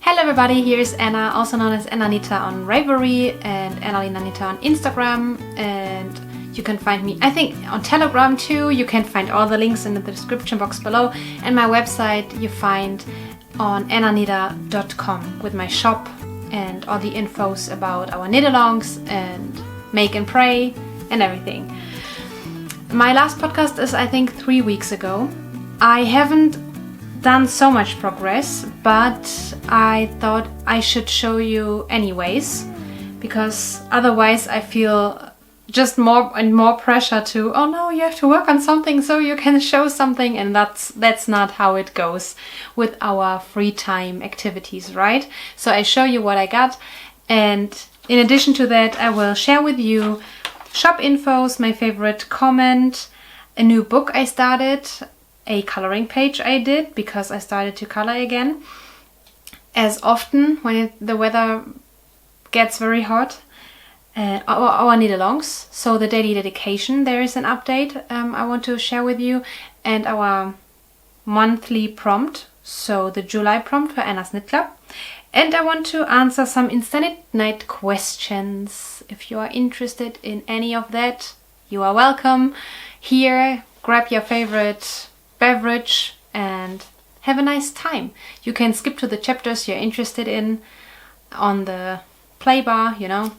Hello everybody, here's Anna, also known as Anna-Nita on Ravelry and Anna-Nita on Instagram, and you can find me, I think, on Telegram too. You can find all the links in the description box below, and my website you find on annanita.com with my shop and all the infos about our knit-alongs and make and pray and everything. My last podcast is, I think, 3 weeks ago. I haven't done so much progress, but I thought I should show you anyways, because otherwise I feel just more and more pressure to, oh no, you have to work on something so you can show something, and that's not how it goes with our free time activities, right? So I show you what I got, and in addition to that I will share with you shop infos, my favorite comment, a new book I started, a coloring page I did because I started to color again, as often when the weather gets very hot, our knit-alongs, so the daily dedication, there is an update I want to share with you, and our monthly prompt, so the July prompt for Anna's Knit Club. And I want to answer some InstaKnitNight questions. If you are interested in any of that, you are welcome. Here, grab your favorite beverage and have a nice time. You can skip to the chapters you're interested in on the play bar, you know.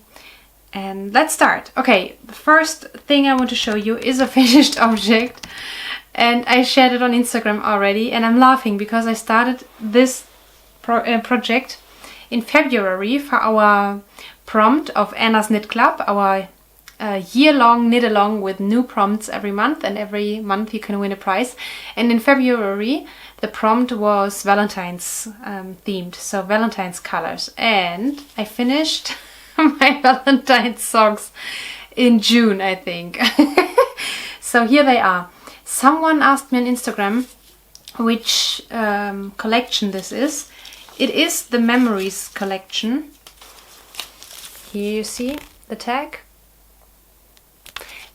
And let's start. Okay, the first thing I want to show you is a finished object, and I shared it on Instagram already, and I'm laughing because I started this project in February for our prompt of Anna's Knit Club, our year-long knit-along with new prompts every month, and every month you can win a prize. And in February the prompt was Valentine's themed, so Valentine's colors, and I finished my Valentine's socks in June, I think. So here they are. Someone asked me on Instagram which collection this is. It is the Memories collection. Here you see the tag.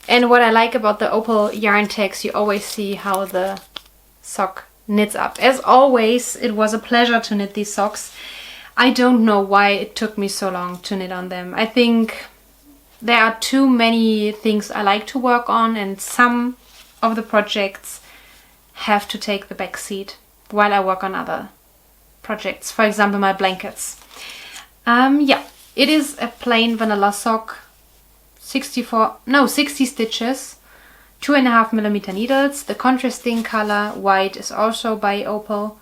And what I like about the OPAL yarn tags, you always see how the sock knits up. As always, it was a pleasure to knit these socks. I don't know why it took me so long to knit on them. I think there are too many things I like to work on, and some of the projects have to take the back seat while I work on other projects. For example, my blankets. Yeah, it is a plain vanilla sock. 60 stitches, 2.5mm needles. The contrasting color white is also by OPAL,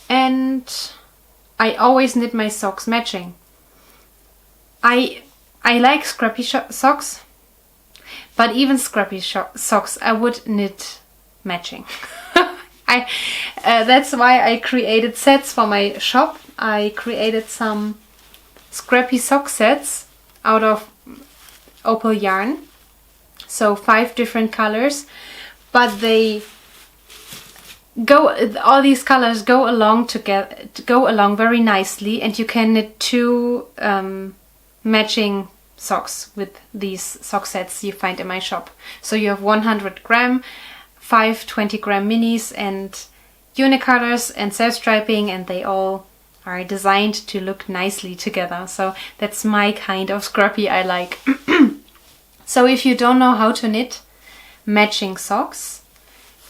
and I always knit my socks matching. I like scrappy socks, but even scrappy socks I would knit matching. That's why I created sets for my shop. I created some scrappy sock sets out of OPAL yarn, so 5 different colors, but they go, all these colors go along together, go along very nicely, and you can knit 2 matching socks with these sock sets you find in my shop. So you have 100 gram, 5 20-gram minis, and unicolors and self-striping, and they all are designed to look nicely together. So that's my kind of scrappy I like. So if you don't know how to knit matching socks,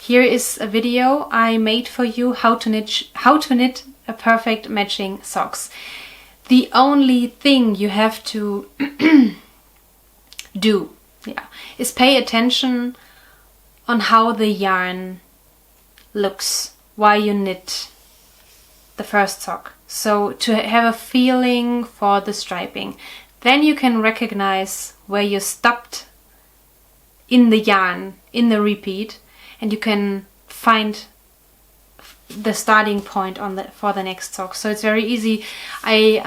here is a video I made for you how to knit a perfect matching socks. The only thing you have to do, is pay attention on how the yarn looks while you knit the first sock. So to have a feeling for the striping. Then you can recognize where you stopped in the yarn, in the repeat, and you can find the starting point for the next sock. So it's very easy. I,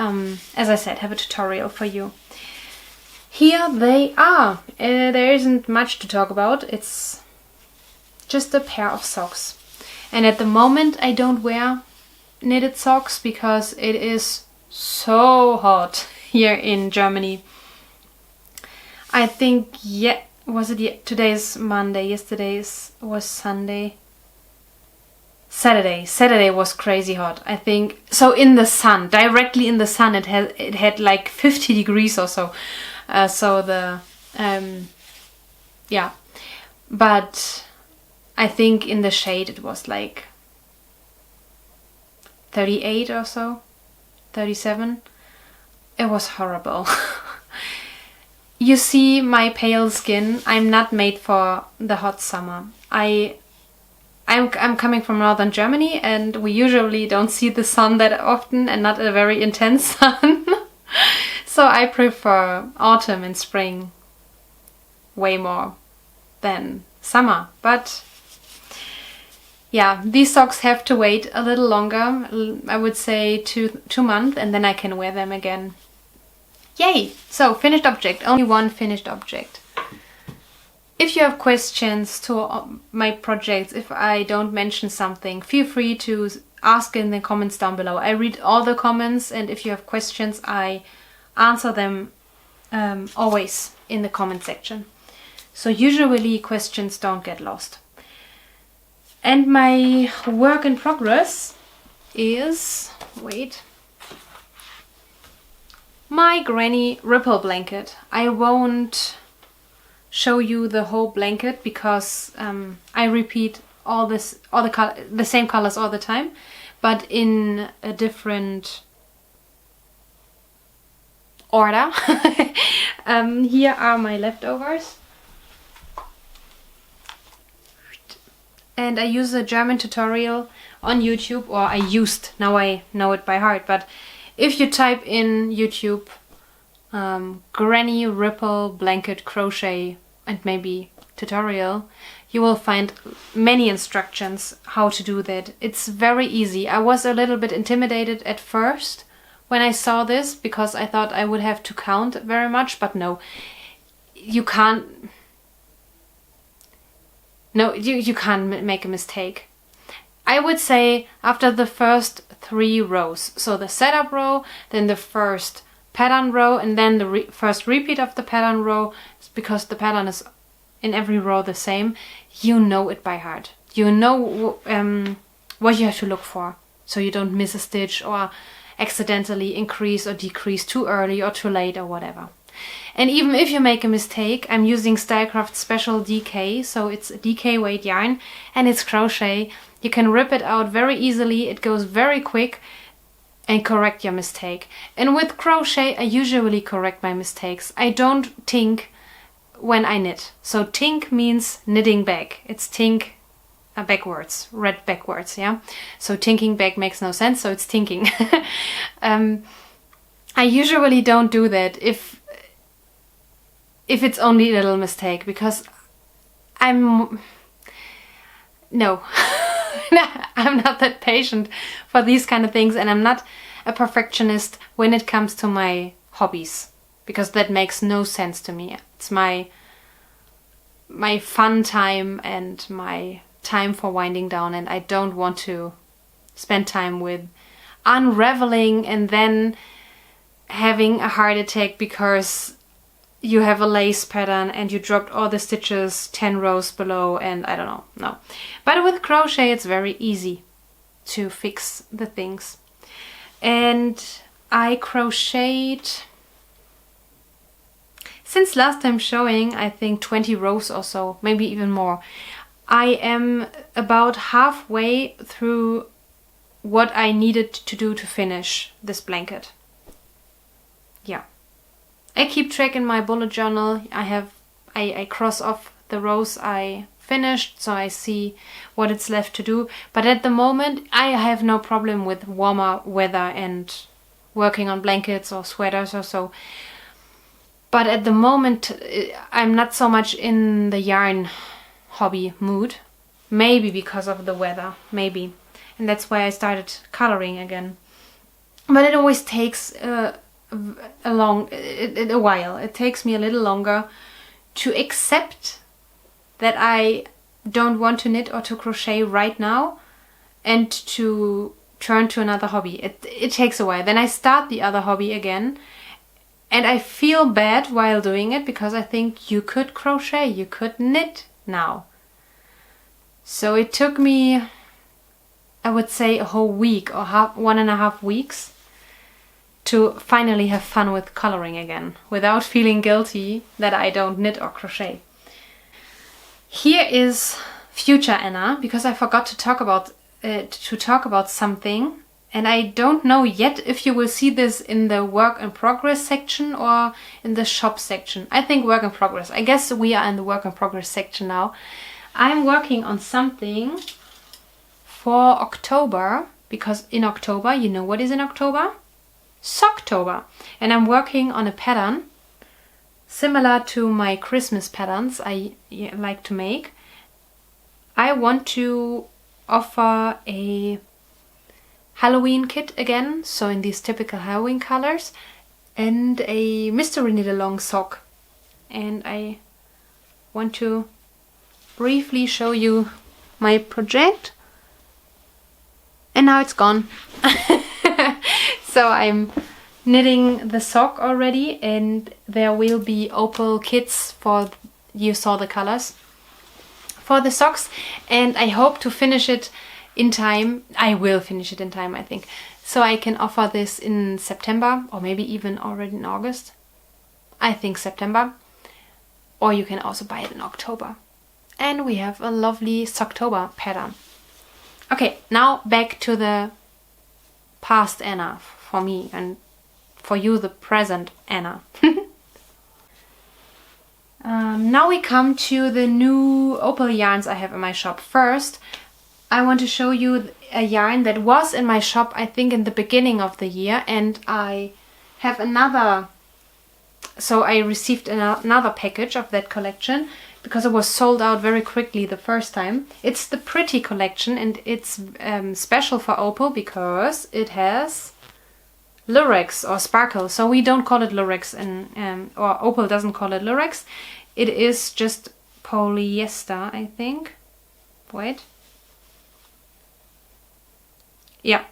as I said, have a tutorial for you. Here they are. There isn't much to talk about. It's just a pair of socks. And at the moment I don't wear knitted socks because it is so hot here in Germany. I think, today's Monday, yesterday was Sunday. Saturday was crazy hot. I think so. In the sun, directly in the sun, it had like 50 degrees or so. Yeah, but I think in the shade it was like 38 or so, 37. It was horrible. You see my pale skin. I'm not made for the hot summer. I'm coming from northern Germany, and we usually don't see the sun that often, and not a very intense sun. So I prefer autumn and spring way more than summer. But yeah, these socks have to wait a little longer. I would say two months, and then I can wear them again. Yay! So, finished object. Only one finished object. If you have questions to my projects, if I don't mention something, feel free to ask in the comments down below. I read all the comments, and if you have questions, I answer them always in the comment section. So usually questions don't get lost. And my work in progress is, my granny ripple blanket. I won't show you the whole blanket because I repeat the same colors all the time, but in a different order. Here are my leftovers. And I use a German tutorial on YouTube, or I used, now I know it by heart, but if you type in YouTube granny ripple blanket crochet and maybe tutorial, you will find many instructions how to do that. It's very easy. I was a little bit intimidated at first when I saw this because I thought I would have to count very much, but no, you can't. No, you can't make a mistake. I would say after the first 3 rows, so the setup row, then the first pattern row, and then the first repeat of the pattern row, because the pattern is in every row the same, you know it by heart. You know what you have to look for, so you don't miss a stitch or accidentally increase or decrease too early or too late or whatever. And even if you make a mistake, I'm using Stylecraft special DK, so it's a DK weight yarn and it's crochet. You can rip it out very easily, it goes very quick, and correct your mistake. And with crochet, I usually correct my mistakes. I don't tink when I knit. So tink means knitting back. It's tink backwards, read backwards, yeah? So tinking back makes no sense, so it's tinking. I usually don't do that if it's only a little mistake, because I'm not that patient for these kind of things, and I'm not a perfectionist when it comes to my hobbies, because that makes no sense to me. It's my fun time and my time for winding down, and I don't want to spend time with unraveling and then having a heart attack because you have a lace pattern and you dropped all the stitches 10 rows below, and I don't know, no. But with crochet it's very easy to fix the things. And I crocheted, since last time showing, I think 20 rows or so, maybe even more. I am about halfway through what I needed to do to finish this blanket. Yeah. I keep track in my bullet journal. I cross off the rows I finished, so I see what it's left to do. But at the moment I have no problem with warmer weather and working on blankets or sweaters or so. But at the moment I'm not so much in the yarn hobby mood. Maybe because of the weather, maybe. And that's why I started coloring again. But it always takes a while. It takes me a little longer to accept that I don't want to knit or to crochet right now and to turn to another hobby. It takes a while. Then I start the other hobby again and I feel bad while doing it because I think you could crochet, you could knit now. So it took me I would say a whole week or 1.5 weeks to finally have fun with coloring again, without feeling guilty that I don't knit or crochet. Here is future Anna, because I forgot to talk about something, and I don't know yet if you will see this in the work in progress section or in the shop section. I think work in progress. I guess we are in the work in progress section now. I'm working on something for October, because in October, you know what is in October? Socktober. And I'm working on a pattern similar to my Christmas patterns I like to make. I want to offer a Halloween kit again, so in these typical Halloween colors, and a mystery knit-along sock. And I want to briefly show you my project. And now it's gone. So I'm knitting the sock already, and there will be OPAL kits for, you saw the colors, for the socks, and I hope to finish it in time. I will finish it in time, I think, so I can offer this in September, or maybe even already in August. I think September, or you can also buy it in October. And we have a lovely Socktober pattern. Okay, now back to the past Anna for me, and for you the present Anna. Now we come to the new OPAL yarns I have in my shop. First, I want to show you a yarn that was in my shop, I think, in the beginning of the year, and I have another, so I received another package of that collection because it was sold out very quickly the first time. It's the Pretty collection, and it's special for OPAL because it has lurex or sparkle. So we don't call it lurex, or OPAL doesn't call it lurex. It is just polyester, I think. Wait. Yeah,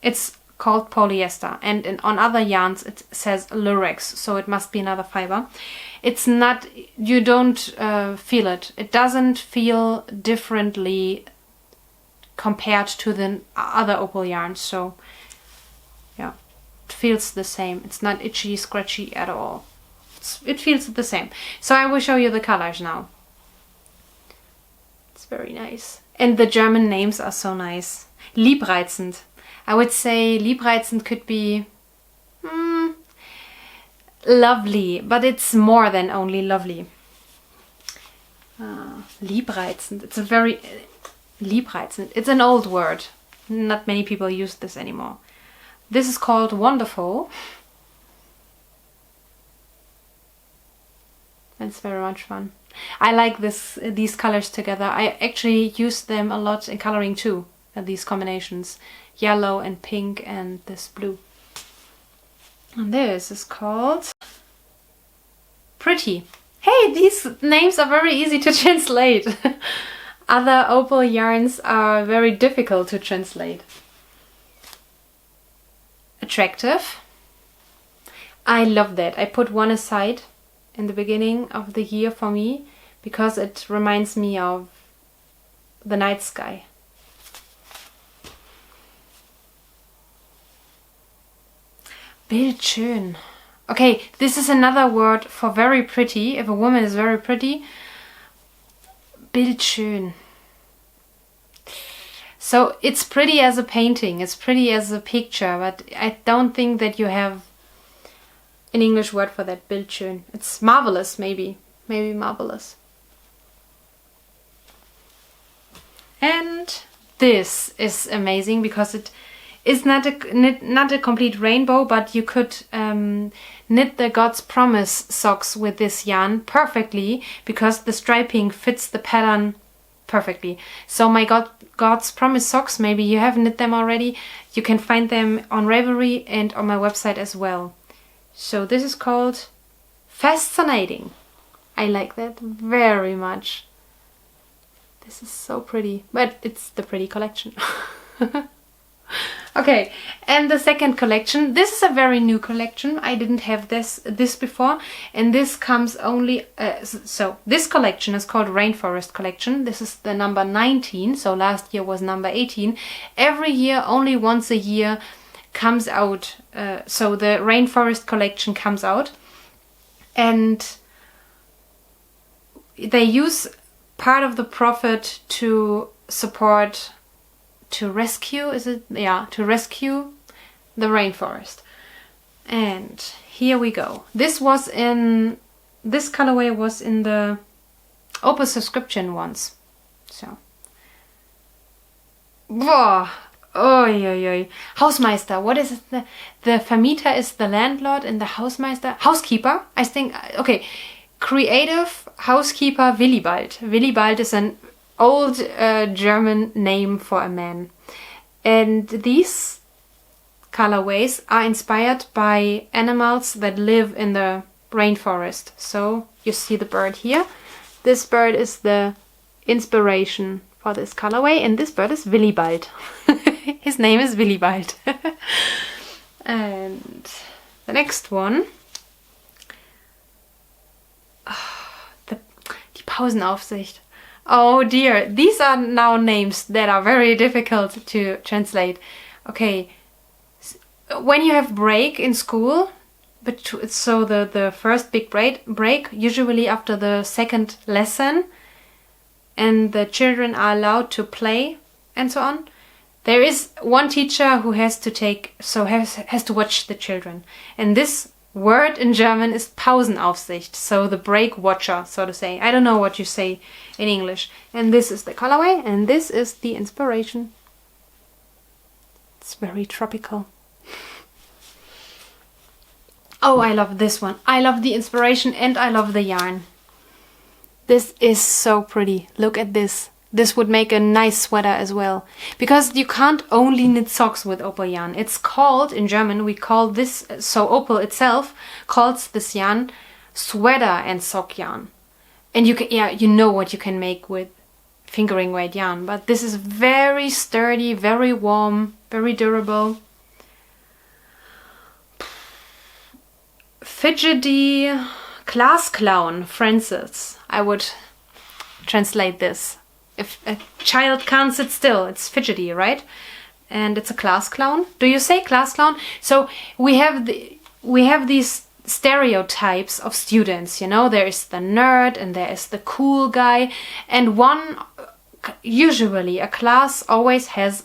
it's called polyester, and on other yarns it says lurex, so it must be another fiber. It's not, you don't feel it. It doesn't feel differently compared to the other OPAL yarns, so yeah, it feels the same. It's not itchy, scratchy at all. It feels the same. So I will show you the colors now. It's very nice. And the German names are so nice. Liebreizend. I would say liebreizend could be lovely, but it's more than only lovely. Liebreizend. It's a very... Liebreizend. It's an old word. Not many people use this anymore. This is called wonderful. It's very much fun. I like these colors together. I actually use them a lot in coloring too. These combinations. Yellow and pink and this blue. And this is called Pretty. Hey, these names are very easy to translate. Other OPAL yarns are very difficult to translate. Attractive. I love that. I put one aside in the beginning of the year for me because it reminds me of the night sky. Bildschön. Okay, this is another word for very pretty. If a woman is very pretty, bildschön. So it's pretty as a painting, it's pretty as a picture, but I don't think that you have an English word for that, bildschön. It's marvelous, maybe marvelous. And this is amazing because it is not a complete rainbow, but you could knit the God's Promise socks with this yarn perfectly because the striping fits the pattern perfectly. So my God's Promise socks, maybe you have knit them already, you can find them on Ravelry and on my website as well. So this is called Fascinating. I like that very much. This is so pretty, but it's the Pretty collection. Okay, and the second collection, this is a very new collection. I didn't have this before, and this comes only, so this collection is called Rainforest Collection. This is the number 19, so last year was number 18. Every year, only once a year, comes out, so the Rainforest Collection comes out, and they use part of the profit to support, to rescue, is it? Yeah, to rescue the rainforest. And here we go. This colorway was in the OPAL subscription once. So. Boah. Oi, oi, oi. Hausmeister. What is it? The Vermieter is the landlord and the Hausmeister. Housekeeper. I think. Okay. Creative housekeeper Willibald. Willibald is an old German name for a man. And these colorways are inspired by animals that live in the rainforest. So you see the bird here. This bird is the inspiration for this colorway, and this bird is Willibald. His name is Willibald. And the next one, die Pausenaufsicht. Oh dear, these are now names that are very difficult to translate. Okay, when you have break in school, but so the first big break, usually after the second lesson, and the children are allowed to play and so on, there is one teacher who has to has to watch the children. And this word in German is Pausenaufsicht, so the break watcher, so to say. I don't know what you say in English. And this is the colorway, and this is the inspiration. It's very tropical. Oh, I love this one. I love the inspiration and I love the yarn. This is so pretty. Look at this. This would make a nice sweater as well. Because you can't only knit socks with OPAL yarn. It's called, in German, we call this, so OPAL itself calls this yarn sweater and sock yarn. And you can, yeah, you know what you can make with fingering weight yarn. But this is very sturdy, very warm, very durable. Fidgety Class Clown Francis. I would translate this. If a child can't sit still, it's fidgety, right? And it's a class clown. Do you say class clown? So we have these stereotypes of students, you know, there is the nerd and there is the cool guy, and usually a class always has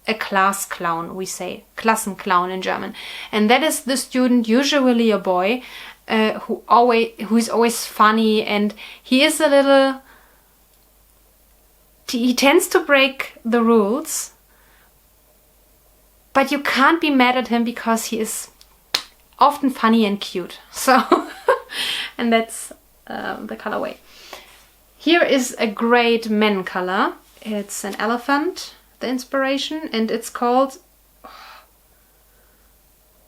a class clown, we say Klassenclown in German, and that is the student, usually a boy, who is always funny, and he is a little. He tends to break the rules, but you can't be mad at him because he is often funny and cute. So, and that's the colorway. Here is a great men color. It's an elephant, the inspiration, and it's called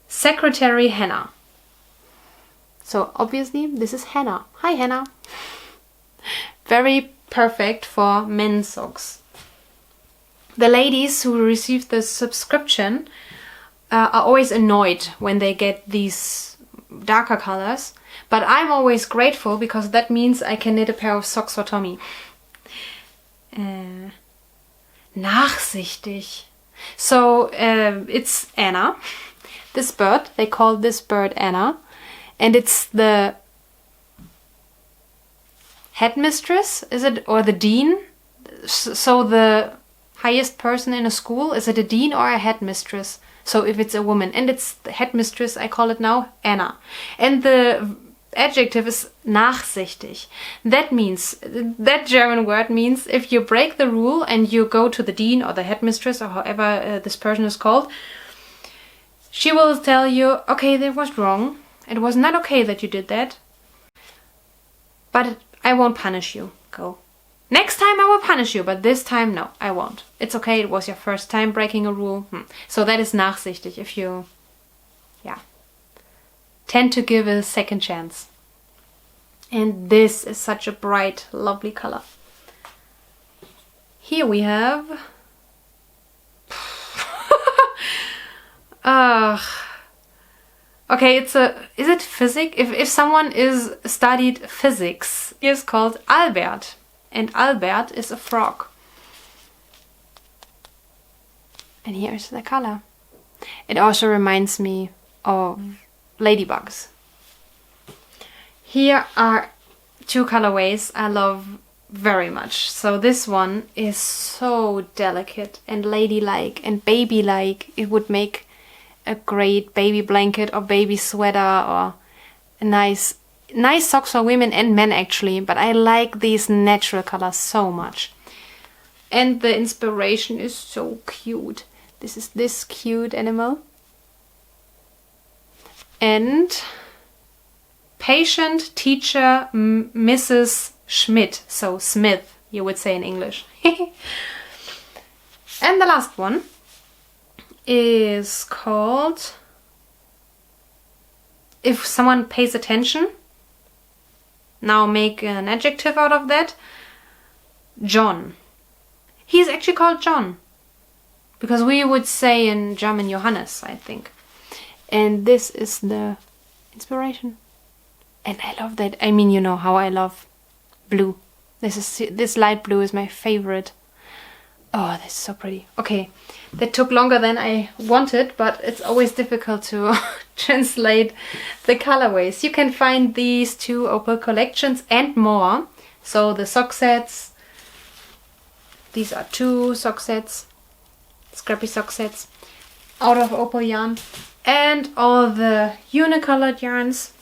Secretary Hannah. So obviously this is Hannah. Hi Hannah. Very perfect for men's socks. The ladies who receive the subscription are always annoyed when they get these darker colors, but I'm always grateful because that means I can knit a pair of socks for Tommy. Nachsichtig. So it's Anna. This bird, they call this bird Anna, and it's the headmistress, is it, or the dean? So the highest person in a school, is it a dean or a headmistress? So if it's a woman, and it's the headmistress, I call it now Anna. And the adjective is nachsichtig. That means, that German word means if you break the rule and you go to the dean or the headmistress or however this person is called, she will tell you, okay, that was wrong. It was not okay that you did that. But I won't punish you. Go. Next time I will punish you, but this time, no, I won't. It's okay, it was your first time breaking a rule. So that is nachsichtig, if you, tend to give a second chance. And this is such a bright, lovely color. Here we have... Okay, is it physics? If someone is studied physics, he is called Albert. And Albert is a frog. And here's the color. It also reminds me of ladybugs. Here are two colorways I love very much. So this one is so delicate and ladylike and baby-like. It would make a great baby blanket or baby sweater or a nice socks for women and men actually. But I like these natural colors so much. And the inspiration is so cute. This is this cute animal. And patient teacher Mrs. Schmidt, so Smith, you would say in English. And the last one is called, if someone pays attention, now make an adjective out of that, John. He's actually called John, because we would say in German Johannes, I think. And this is the inspiration. And I love that. I mean, you know how I love blue. This light blue is my favorite. Oh, that's so pretty. Okay, that took longer than I wanted, but it's always difficult to translate the colorways. You can find these two OPAL collections and more. So the sock sets. These are two sock sets. Scrappy sock sets out of OPAL yarn. And all the unicolored yarns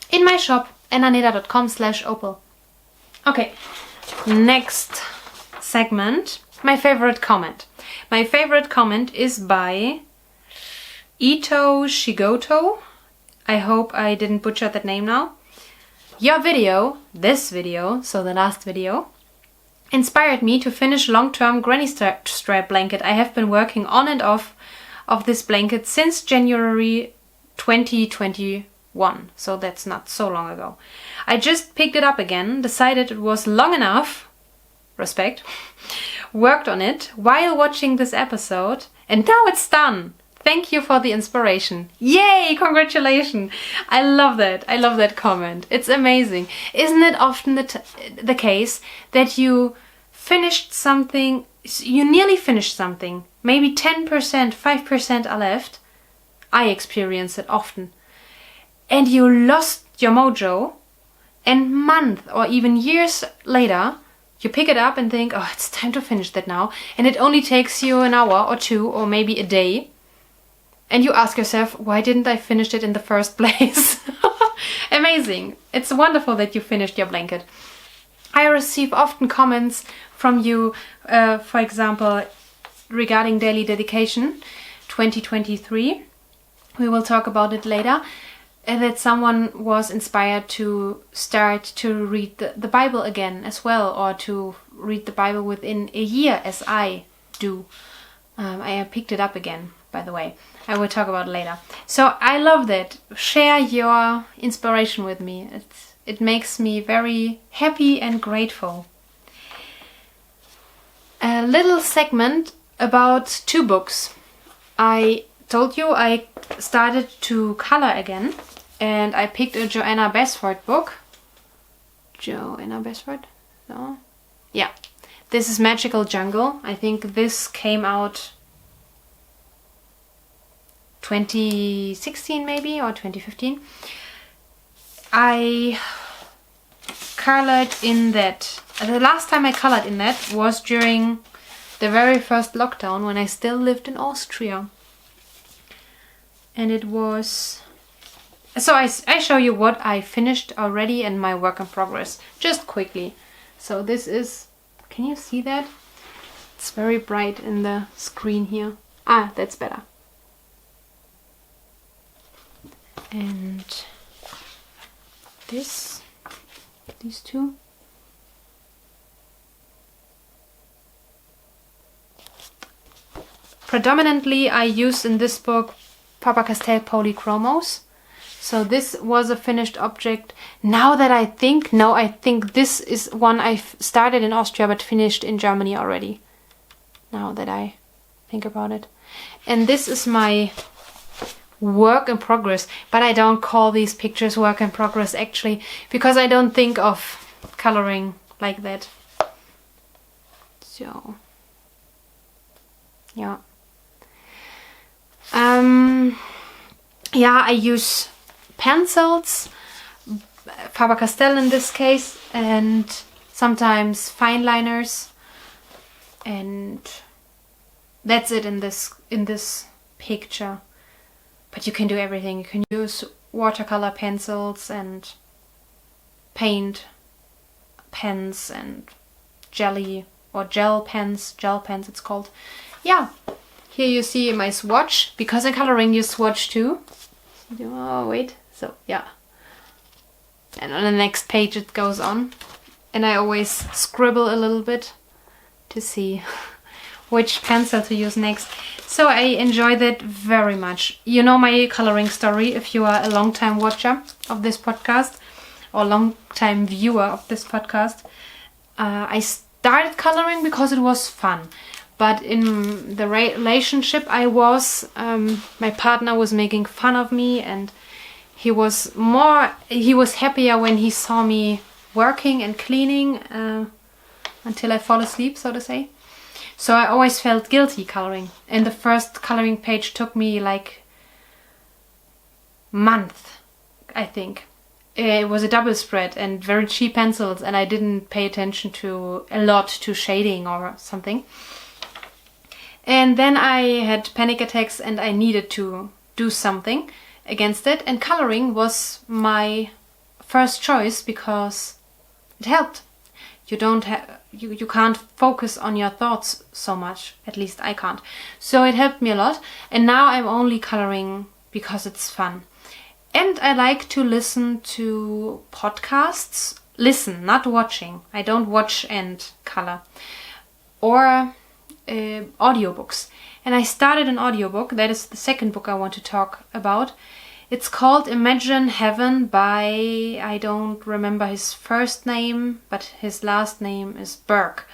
in my shop, annaknita.com/opal. Okay, next segment, my favorite comment. My favorite comment is by Ito Shigoto. I hope I didn't butcher that name now. Your video, this video, so the last video, inspired me to finish long-term granny strap blanket. I have been working on and off of this blanket since January 2021, so that's not so long ago. I just picked it up again, decided it was long enough, respect, worked on it while watching this episode, and now it's done. Thank you for the inspiration. Yay, congratulations. I love that comment. It's amazing. Isn't it often the case that you finished something, you nearly finished something, maybe 10%, 5% are left. I experience it often. And you lost your mojo, and months or even years later, you pick it up and think, oh, it's time to finish that now. And it only takes you an hour or two or maybe a day. And you ask yourself, why didn't I finish it in the first place? Amazing. It's wonderful that you finished your blanket. I receive often comments from you, for example, regarding daily dedication 2023. We will talk about it later. That someone was inspired to start to read the Bible again as well, or to read the Bible within a year as I do. I picked it up again, by the way. I will talk about it later. So I love that. Share your inspiration with me. It makes me very happy and grateful. A little segment about two books. I told you I started to color again, and I picked a Joanna Basford book. Joanna Basford? No? Yeah. This is Magical Jungle. I think this came out 2016 maybe, or 2015. I colored in that. The last time I colored in that was during the very first lockdown when I still lived in Austria. And it was... So I show you what I finished already and my work in progress, just quickly. So this is... Can you see that? It's very bright in the screen here. Ah, that's better. And these two. Predominantly I used in this book Faber-Castell polychromos. So this was a finished object. Now that I think, no, I think this is one I started in Austria but finished in Germany already. Now that I think about it. And this is my work in progress, but I don't call these pictures work in progress actually, because I don't think of coloring like that. So yeah. Yeah, I use pencils, Faber-Castell in this case, and sometimes fine liners, and that's it in this picture. But you can do everything. You can use watercolor pencils and paint pens and jelly or gel pens it's called. Yeah, here you see my swatch, because in coloring you swatch too. Oh wait, so yeah. And on the next page it goes on, and I always scribble a little bit to see which pencil to use next. So I enjoy that very much. You know my coloring story if you are a long-time watcher of this podcast or long-time viewer of this podcast. I started coloring because it was fun. But in the relationship I was, my partner was making fun of me, and he was happier when he saw me working and cleaning until I fall asleep, so to say. So I always felt guilty coloring. And the first coloring page took me like month, I think. It was a double spread and very cheap pencils, and I didn't pay attention a lot to shading or something. And then I had panic attacks and I needed to do something against it. And coloring was my first choice because it helped. You can't focus on your thoughts so much. At least I can't. So it helped me a lot. And now I'm only coloring because it's fun. And I like to listen to podcasts. Listen, not watching. I don't watch and color. Or audiobooks. And I started an audiobook. That is the second book I want to talk about. It's called Imagine Heaven by, I don't remember his first name, but his last name is Burke.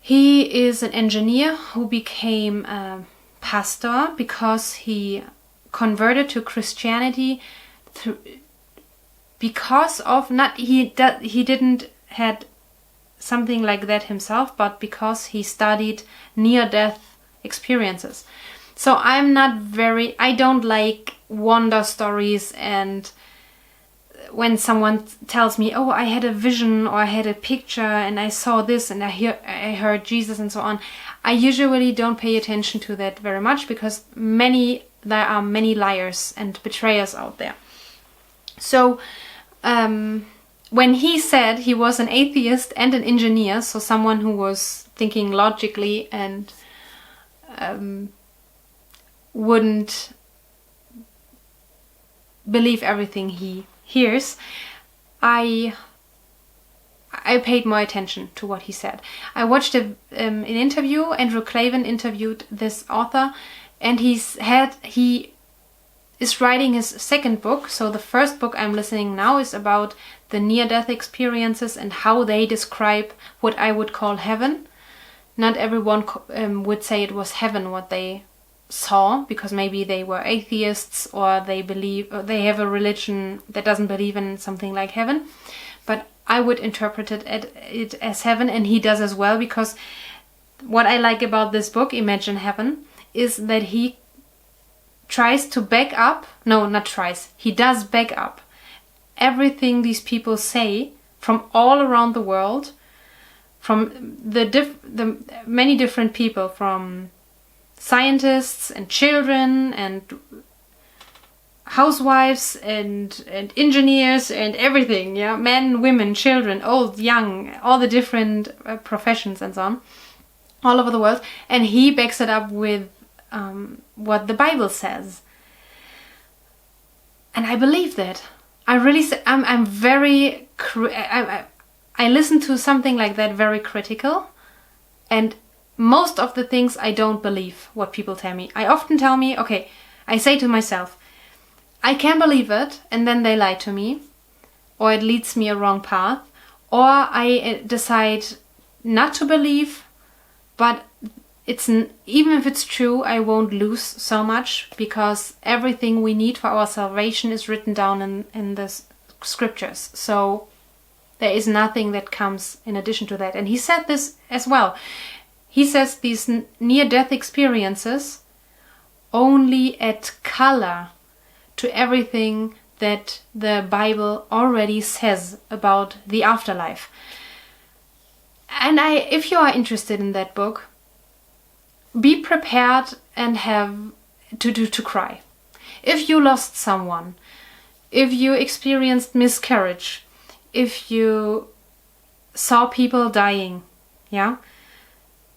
He is an engineer who became a pastor because he converted to Christianity because of, he didn't had something like that himself, but because he studied near-death experiences. So I don't like wonder stories, and when someone tells me, oh, I had a vision or I had a picture and I saw this and I heard Jesus and so on, I usually don't pay attention to that very much, because there are many liars and betrayers out there. So when he said he was an atheist and an engineer, so someone who was thinking logically and wouldn't believe everything he hears, I paid more attention to what he said. I watched an interview. Andrew Clavin interviewed this author, and he is writing his second book. So the first book I'm listening now is about the near-death experiences and how they describe what I would call heaven. Not everyone would say it was heaven what they saw, because maybe they were atheists or they have a religion that doesn't believe in something like heaven. But I would interpret it as heaven, and he does as well, because what I like about this book, Imagine Heaven, is that he tries to back up, he does back up everything these people say from all around the world, from the many different people, from scientists and children and housewives and engineers and everything, yeah, men, women, children, old, young, all the different professions and so on, all over the world, and he backs it up with what the Bible says. And I believe that. I listen to something like that very critical, and most of the things I don't believe what people tell me. I often tell me, okay, I say to myself, I can believe it, and then they lie to me, or it leads me a wrong path, or I decide not to believe, but even if it's true, I won't lose so much, because everything we need for our salvation is written down in the scriptures. So there is nothing that comes in addition to that. And he said this as well. He says these near-death experiences only add color to everything that the Bible already says about the afterlife. And if you are interested in that book, be prepared and have to cry. If you lost someone, if you experienced miscarriage, if you saw people dying, yeah,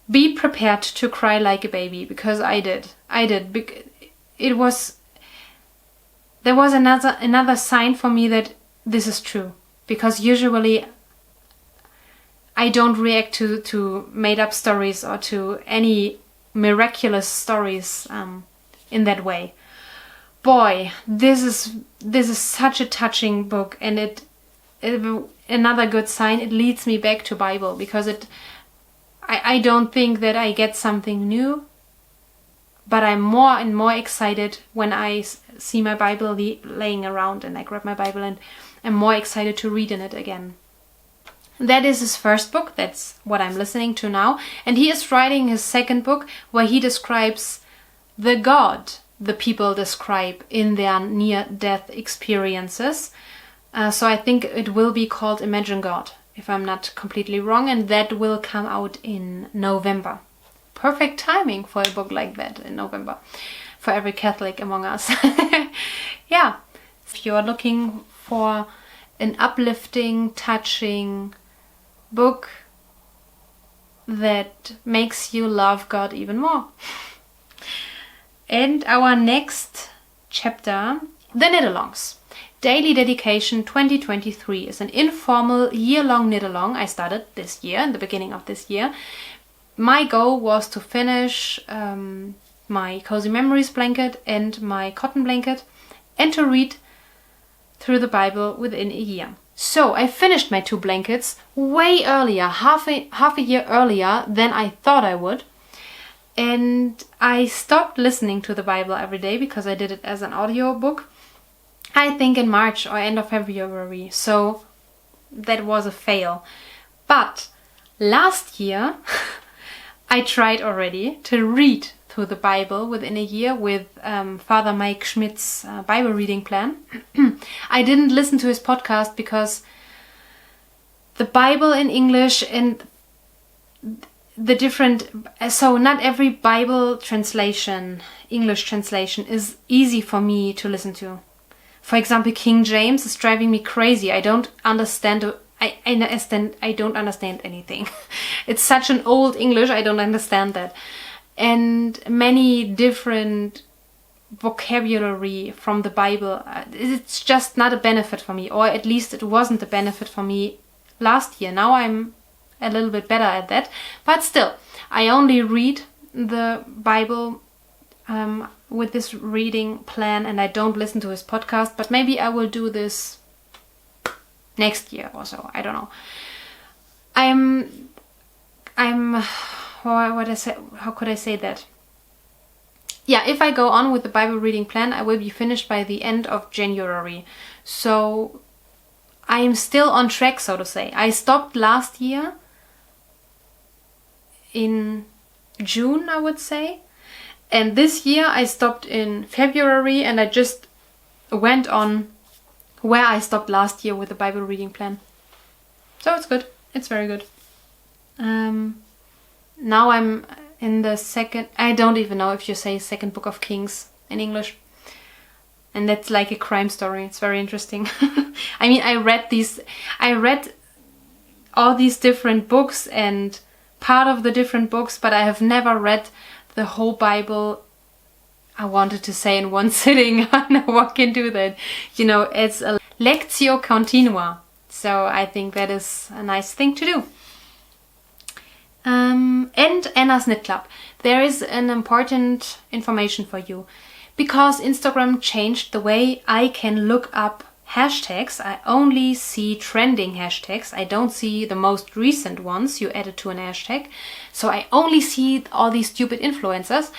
be prepared to cry like a baby, because I did. There was another sign for me that this is true, because usually I don't react to made up stories or to any miraculous stories in that way. Boy, this is such a touching book, and it another good sign. It leads me back to Bible, because I don't think that I get something new, but I'm more and more excited when I see my Bible laying around, and I grab my Bible and I'm more excited to read in it again. That is his first book. That's what I'm listening to now. And he is writing his second book, where he describes the God the people describe in their near-death experiences. So I think it will be called Imagine God, if I'm not completely wrong, and that will come out in November. Perfect timing for a book like that in November, for every Catholic among us. Yeah, if you are looking for an uplifting, touching book that makes you love God even more. And our next chapter, the KnitAlongs. Daily Dedication 2023 is an informal year-long knit-along I started this year, in the beginning of this year. My goal was to finish my Cozy Memories blanket and my cotton blanket, and to read through the Bible within a year. So I finished my 2 blankets way earlier, half a year earlier than I thought I would. And I stopped listening to the Bible every day, because I did it as an audio book, I think in March or end of February. So that was a fail. But last year I tried already to read through the Bible within a year with Father Mike Schmidt's Bible reading plan. I didn't listen to his podcast because the Bible in English and the different, so not every Bible translation, English translation, is easy for me to listen to. For example, King James is driving me crazy. I don't understand. I don't understand anything. It's such an old English. I don't understand that. And many different vocabulary from the Bible. It's just not a benefit for me, or at least it wasn't a benefit for me last year. Now I'm a little bit better at that, but still, I only read the Bible with this reading plan, and I don't listen to his podcast. But maybe I will do this next year or so. I don't know. How could I say that? Yeah, if I go on with the Bible reading plan, I will be finished by the end of January. So I am still on track, so to say. I stopped last year in June, I would say. And this year I stopped in February, and I just went on where I stopped last year with the Bible reading plan. So it's good. It's very good. Now I'm in the second, I don't even know if you say second book of Kings in English. And that's like a crime story. It's very interesting. I mean, I read all these different books and part of the different books, but I have never read the whole Bible, I wanted to say, in one sitting. No one can do that. You know, it's a lectio continua. So I think that is a nice thing to do. And Anna's Knit Club. There is an important information for you. Because Instagram changed the way I can look up hashtags. I only see trending hashtags. I don't see the most recent ones you added to an hashtag. So I only see all these stupid influencers.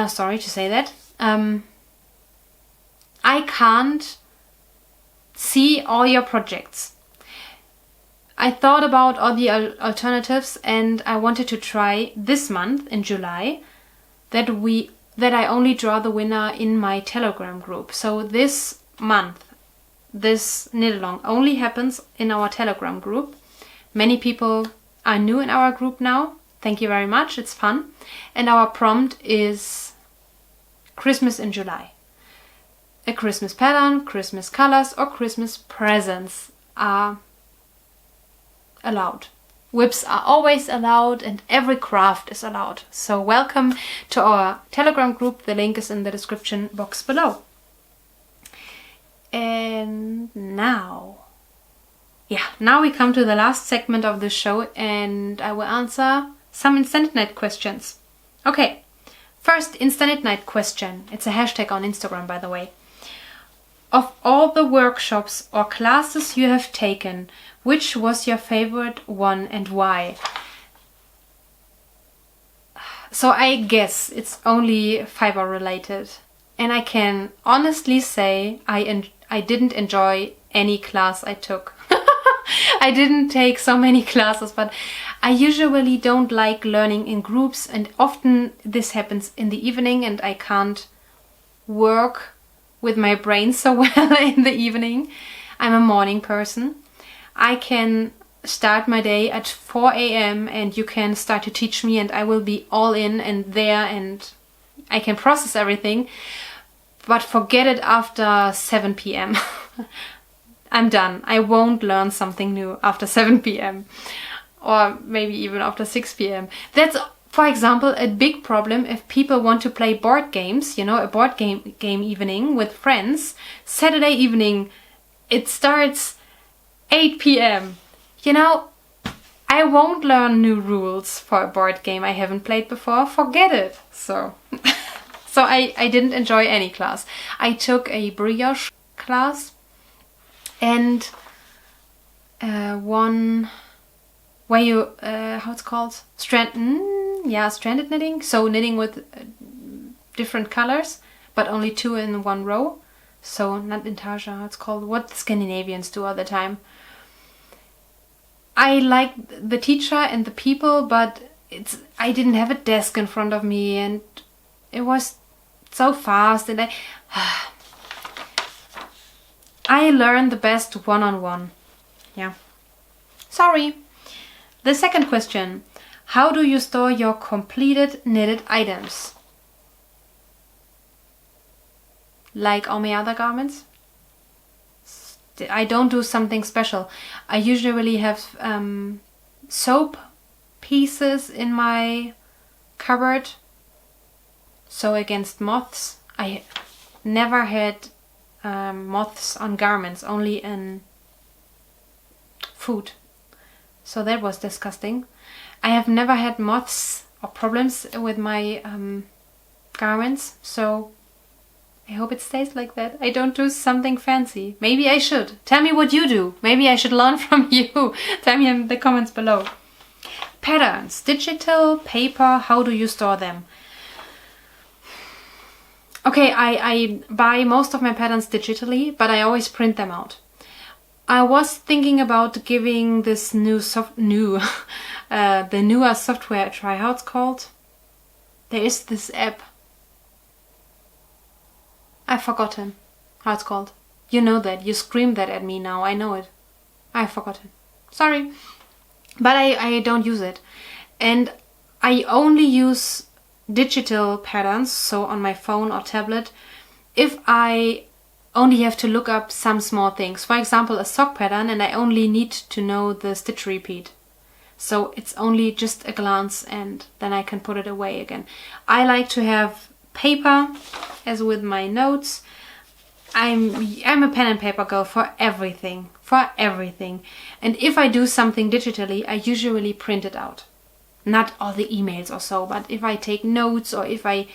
Sorry to say that. I can't see all your projects. I thought about all the alternatives, and I wanted to try this month in July that I only draw the winner in my Telegram group. So this month, this Knitalong only happens in our Telegram group. Many people are new in our group now. Thank you very much. It's fun. And our prompt is Christmas in July. A Christmas pattern, Christmas colors, or Christmas presents are allowed. WIPs are always allowed, and every craft is allowed. So welcome to our Telegram group. The link is in the description box below. And now we come to the last segment of the show, and I will answer some InstaKnitNight questions. Okay, first InstaKnitNight question. It's a hashtag on Instagram, by the way. Of all the workshops or classes you have taken, which was your favorite one and why? So I guess it's only fiber related. And I can honestly say I didn't enjoy any class I took. I didn't take so many classes, but I usually don't like learning in groups, and often this happens in the evening and I can't work with my brain so well in the evening. I'm a morning person. I can start my day at 4 a.m. and you can start to teach me and I will be all in and there, and I can process everything, but forget it after 7 p.m. I'm done. I won't learn something new after 7 p.m. or maybe even after 6 p.m. That's, for example, a big problem if people want to play board games, a board game evening with friends. Saturday evening, it starts 8 p.m. I won't learn new rules for a board game I haven't played before. Forget it. So I didn't enjoy any class. I took a brioche class and one where you, how it's called? Stranded knitting. So knitting with different colors, but only 2 in one row. So not intarsia, how it's called, what Scandinavians do all the time. I liked the teacher and the people, but I didn't have a desk in front of me and it was so fast, and I learned the best one-on-one. Yeah. Sorry. The second question. How do you store your completed knitted items? Like all my other garments? I don't do something special. I usually have soap pieces in my cupboard. So against moths. I never had moths on garments, only in food. So that was disgusting. I have never had moths or problems with my garments, so I hope it stays like that. I don't do something fancy. Maybe I should. Tell me what you do. Maybe I should learn from you. Tell me in the comments below. Patterns. Digital, paper, how do you store them? Okay, I buy most of my patterns digitally, but I always print them out. I was thinking about giving this the newer software a try. How it's called? There is this app. I've forgotten how it's called. You know that. You screamed that at me now. I know it. I've forgotten. Sorry. But I don't use it. And I only use digital patterns, so on my phone or tablet, if I only have to look up some small things. For example, a sock pattern, and I only need to know the stitch repeat. So it's only just a glance and then I can put it away again. I like to have paper, as with my notes. I'm a pen and paper girl for everything. And if I do something digitally, I usually print it out. Not all the emails or so, but if I take notes or if I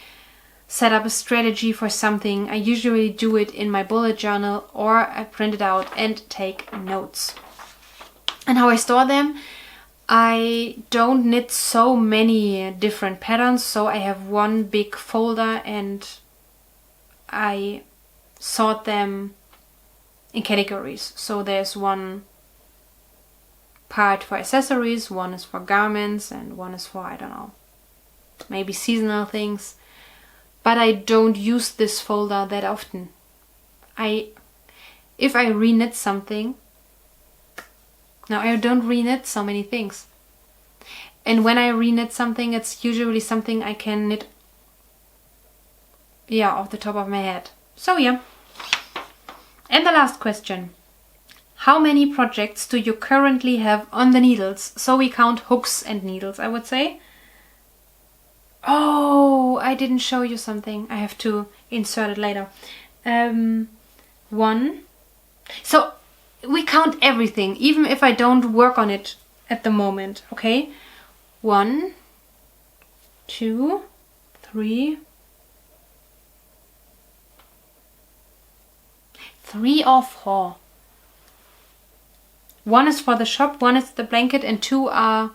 set up a strategy for something, I usually do it in my bullet journal, or I print it out and take notes. And how I store them, I don't knit so many different patterns, so I have one big folder and I sort them in categories. So there's one part for accessories, one is for garments, and one is for, I don't know, maybe seasonal things. But I don't use this folder that often. If I re-knit something, now I don't re-knit so many things. And when I re-knit something, it's usually something I can knit, yeah, off the top of my head. So yeah. And the last question. How many projects do you currently have on the needles? So we count hooks and needles, I would say. Oh, I didn't show you something. I have to insert it later. One. So we count everything, even if I don't work on it at the moment, okay? 1, 2, 3. 3 or 4. One is for the shop, one is the blanket, and 2 are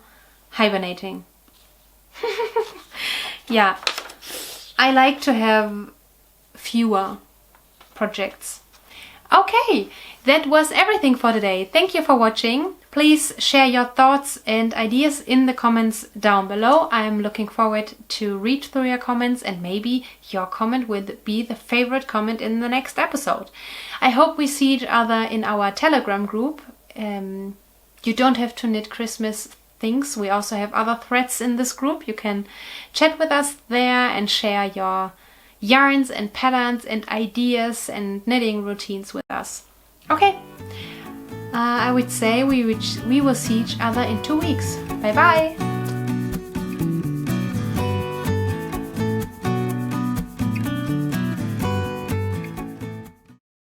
hibernating. Yeah, I like to have fewer projects. Okay, that was everything for today. Thank you for watching. Please share your thoughts and ideas in the comments down below. I'm looking forward to read through your comments, and maybe your comment will be the favorite comment in the next episode. I hope we see each other in our Telegram group. You don't have to knit Christmas things. We also have other threads in this group. You can chat with us there and share your yarns and patterns and ideas and knitting routines with us. Okay, I would say we will see each other in 2 weeks. Bye bye!